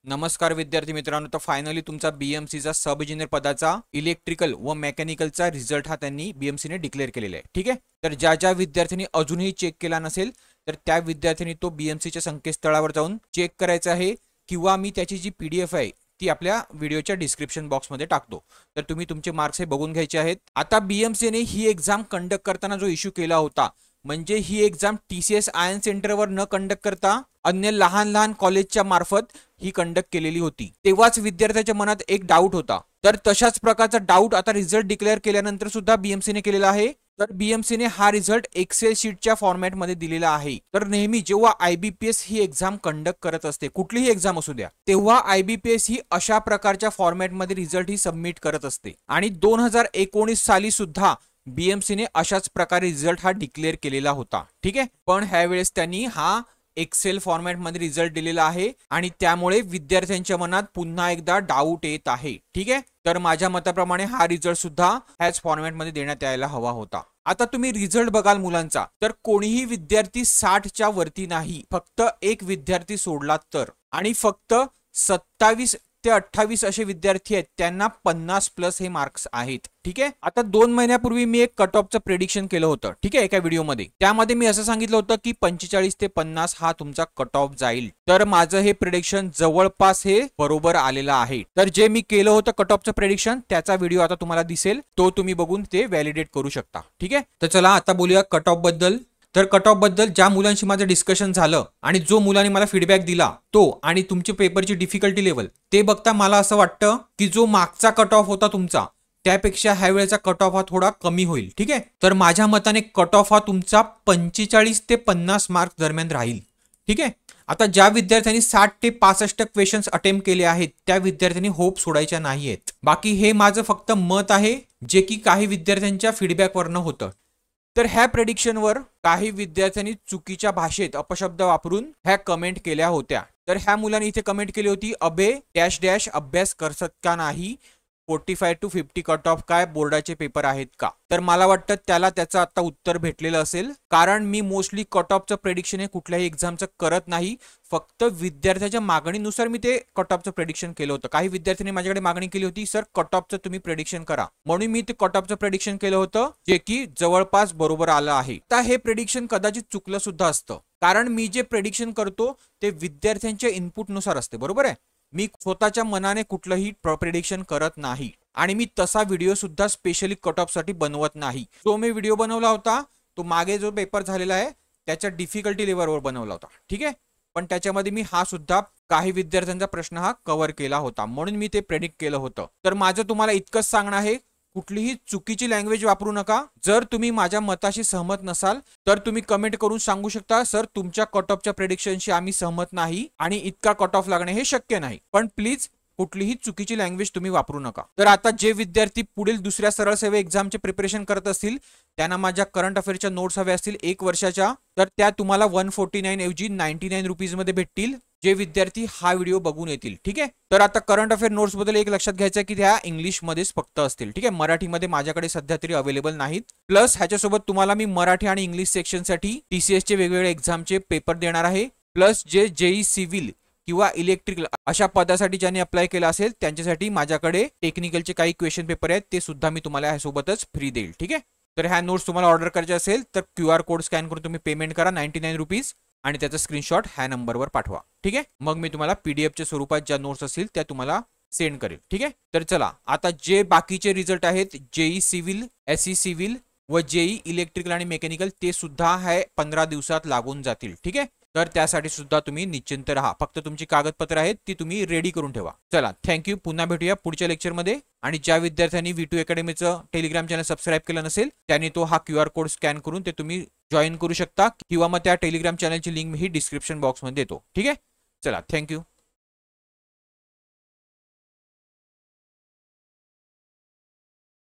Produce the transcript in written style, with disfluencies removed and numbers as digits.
नमस्कार विद्यार्थी मित्रांनो, तर फायनली तुमचा बीएमसीचा सब इंजिनियर पदाचा इलेक्ट्रिकल व मेकॅनिकलचा रिझल्ट हा त्यांनी बीएमसीने डिक्लेअर केलेला आहे. ठीक आहे, तर ज्या विद्यार्थ्यांनी अजूनही चेक केला नसेल तर त्या विद्यार्थ्यांनी तो बीएमसीच्या संकेतस्थळावर जाऊन चेक करायचा आहे, किंवा मी त्याची जी पीडीएफ आहे ती आपल्या व्हिडिओच्या डिस्क्रिप्शन बॉक्समध्ये टाकतो, तर तुम्ही तुमचे मार्क्स हे बघून घ्यायचे आहेत. आता बीएमसीने ही एक्झाम कंडक्ट करताना जो इश्यू केला होता, म्हणजे ही एक्झाम टीसीएस आयन सेंटरवर न कंडक्ट करता अन्य लहान लहान कॉलेजच्या मार्फत ही कंडक्ट केलेली होती. तेव्हाच विद्यार्थ्याच्या मनात एक डाऊट होता. तर तशाच प्रकारचा डाऊट आता रिझल्ट डिक्लेअर केल्यानंतर सुद्धा बीएमसीने केलेला आहे. तर बीएमसीने हा रिझल्ट एक्सेल शीटच्या फॉर्मॅटमध्ये दिलेला आहे. तर नेहमी जेव्हा आयबीपीएस ही एक्झाम कंडक्ट करत असते, कुठलीही एक्झाम असू द्या, तेव्हा आयबीपीएस ही अशा प्रकारच्या फॉर्मॅटमध्ये रिझल्ट ही सबमिट करत असते. आणि 2019 साली सुद्धा बीएमसीने अशाच प्रकारे रिझल्ट हा डिक्लेअर केलेला होता. ठीक आहे, पण ह्यावेळेस त्यांनी हा एक्सेल फॉर्मॅटमध्ये रिझल्ट दिलेला आहे आणि त्यामुळे विद्यार्थ्यांच्या मनात पुन्हा एकदा डाऊट येत आहे. ठीक आहे, तर माझ्या मताप्रमाणे हा रिझल्ट सुद्धा ह्याच फॉर्मॅटमध्ये देण्यात यायला हवा होता. आता तुम्ही रिझल्ट बघाल मुलांचा, तर कोणीही विद्यार्थी 60च्या वरती नाही, फक्त एक विद्यार्थी सोडला तर. आणि फक्त 27 ते 28 असे विद्यार्थी आहेत, त्यांना 50+ हे मार्क्स आहेत. ठीक आहे, आता 2 महिन्यापूर्वी मी एक कट ऑफचं प्रेडिक्शन केलं होतं. ठीक आहे, एका व्हिडिओमध्ये त्यामध्ये मी असं सांगितलं होतं की 45 ते 50 हा तुमचा कट ऑफ जाईल. तर माझं हे प्रेडिक्शन जवळपास हे बरोबर आलेलं आहे. तर जे मी केलं होतं कट ऑफचं प्रेडिक्शन, त्याचा व्हिडिओ आता तुम्हाला दिसेल, तो तुम्ही बघून ते व्हॅलिडेट करू शकता. ठीक आहे, तर चला आता बोलूया कट ऑफ बद्दल. तर कट ऑफ बद्दल ज्या मुलांशी माझं डिस्कशन झालं आणि जो मुलांनी मला फीडबॅक दिला तो आणि तुमची पेपरची डिफिकल्टी लेवल ते बघता मला असं वाटतं की जो मागचा कट ऑफ होता तुमचा, त्यापेक्षा ह्या वेळेचा कट ऑफ हा थोडा कमी होईल. ठीक आहे, तर माझ्या मताने कट ऑफ हा तुमचा 45 ते 50 मार्क्स दरम्यान राहील. ठीक आहे, आता ज्या विद्यार्थ्यांनी 60 ते 65 क्वेश्चन्स अटेम्प्ट केले आहेत, त्या विद्यार्थ्यांनी होप सोडायच्या नाहीयेत. बाकी हे माझं फक्त मत आहे, जे की काही विद्यार्थ्यांच्या फीडबॅकवरनं होतं. तर ह्या प्रेडिक्शनवर काही विद्यार्थ्यांनी चुकीच्या भाषेत अपशब्द वापरून ह्या कमेंट केल्या होत्या. तर ह्या मुलांनी इथे कमेंट केली होती, अबे डॅश डॅश अभ्यास करसत का नाही, 45 to 50 कट ऑफ काय बोर्डाचे पेपर आहेत का. तर मला वाटतं त्याला त्याचं आता उत्तर भेटलेलं असेल, कारण मी मोस्टली कट ऑफचं प्रेडिक्शन हे कुठल्याही एक्झामचं करत नाही, फक्त विद्यार्थ्याच्या मागणीनुसार मी ते कट ऑफचं प्रेडिक्शन केलं होतं. काही विद्यार्थ्यांनी माझ्याकडे मागणी केली होती, सर कट ऑफचं तुम्ही प्रेडिक्शन करा, म्हणून मी ते कट ऑफचं प्रेडिक्शन केलं होतं, जे की जवळपास बरोबर आलं आहे. आता हे प्रेडिक्शन कदाचित चुकलं सुद्धा असतं, कारण मी जे प्रेडिक्शन करतो ते विद्यार्थ्यांच्या इनपुटनुसार असते. बरोबर आहे, मी स्वतःच्या मनाने कुठलंही प्रेडिक्शन करत नाही आणि मी तसा व्हिडिओ सुद्धा स्पेशली कट ऑफ साठी बनवत नाही. जो मी व्हिडिओ बनवला होता तो मागे जो पेपर झालेला आहे त्याच्या डिफिकल्टी लेवलवर बनवला होता. ठीक आहे, पण त्याच्यामध्ये मी हा सुद्धा काही विद्यार्थ्यांचा प्रश्न हा कव्हर केला होता, म्हणून मी ते प्रेडिक्ट केलं होतं. तर माझं तुम्हाला इतकंच सांगणं आहे, कुठलीही चुकीची लँग्वेज वापरू नका. जर तुम्ही माझ्या मताशी सहमत नसाल तर तुम्ही कमेंट करून सांगू शकता, सर तुमच्या कट ऑफच्या प्रेडिक्शनशी आम्ही सहमत नाही आणि इतका कट ऑफ लागणे हे शक्य नाही. पण प्लीज कुठलीही चुकीची लँग्वेज तुम्ही वापरू नका. तर आता जे विद्यार्थी पुढील दुसऱ्या सरळ सेवा एक्झामचे प्रिपरेशन करत असतील, त्यांना माझ्या करंट अफेअरच्या नोट्स हव्या असतील 1 वर्षाच्या, तर त्या तुम्हाला 149 ऐवजी 99 रुपीजमध्ये भेटतील, जे विद्यार्थी हा व्हिडिओ बघून येतील. ठीक आहे, तर आता करंट अफेअर नोट्स बद्दल एक लक्षात घ्यायचं आहे की त्या इंग्लिशमध्येच फक्त असतील. ठीक आहे, मराठीमध्ये माझ्याकडे सध्या तरी अवेलेबल नाहीत. प्लस ह्याच्यासोबत तुम्हाला मी मराठी आणि इंग्लिश सेक्शनसाठी टीसीएसचे वेगवेगळे एक्झामचे पेपर देणार आहे. प्लस जे जेई सिव्हिल किंवा इलेक्ट्रिकल अशा पदासाठी ज्यांनी अप्लाय केला असेल त्यांच्यासाठी माझ्याकडे टेक्निकलचे काही क्वेश्चन पेपर आहेत, ते सुद्धा मी तुम्हाला ह्यासोबतच फ्री देईल. ठीक आहे, तर ह्या नोट्स तुम्हाला ऑर्डर करायचे असेल तर QR कोड स्कॅन करून तुम्ही पेमेंट करा 99 रुपीज आणि त्याचा स्क्रीनशॉट ह्या नंबरवर पाठवा. ठीक आहे, मग मी तुम्हाला पीडीएफच्या स्वरूपात ज्या नोट्स असतील त्या तुम्हाला सेंड करेल. ठीक आहे, तर चला आता जे बाकीचे रिझल्ट आहेत, जेई सिव्हिल, SE सिव्हिल व जेई इलेक्ट्रिकल आणि मेकॅनिकल, ते सुद्धा हे 15 दिवसात लागून जातील. ठीक आहे, तर त्यासाठी सुद्धा तुम्ही निश्चिंत राहा. फक्त तुमची कागदपत्र आहेत ती तुम्ही रेडी करून ठेवा. चला, थँक्यू. पुन्हा भेटूया पुढच्या लेक्चरमध्ये. आणि ज्या विद्यार्थ्यांनी V2 अकॅडमीचं टेलिग्राम चॅनल सबस्क्राईब केलं नसेल त्यांनी तो हा QR कोड स्कॅन करून ते तुम्ही जॉईन करू शकता, किंवा मग त्या टेलिग्राम चॅनलची लिंक मी डिस्क्रिप्शन बॉक्समध्ये देतो. ठीक आहे, चला, थँक्यू.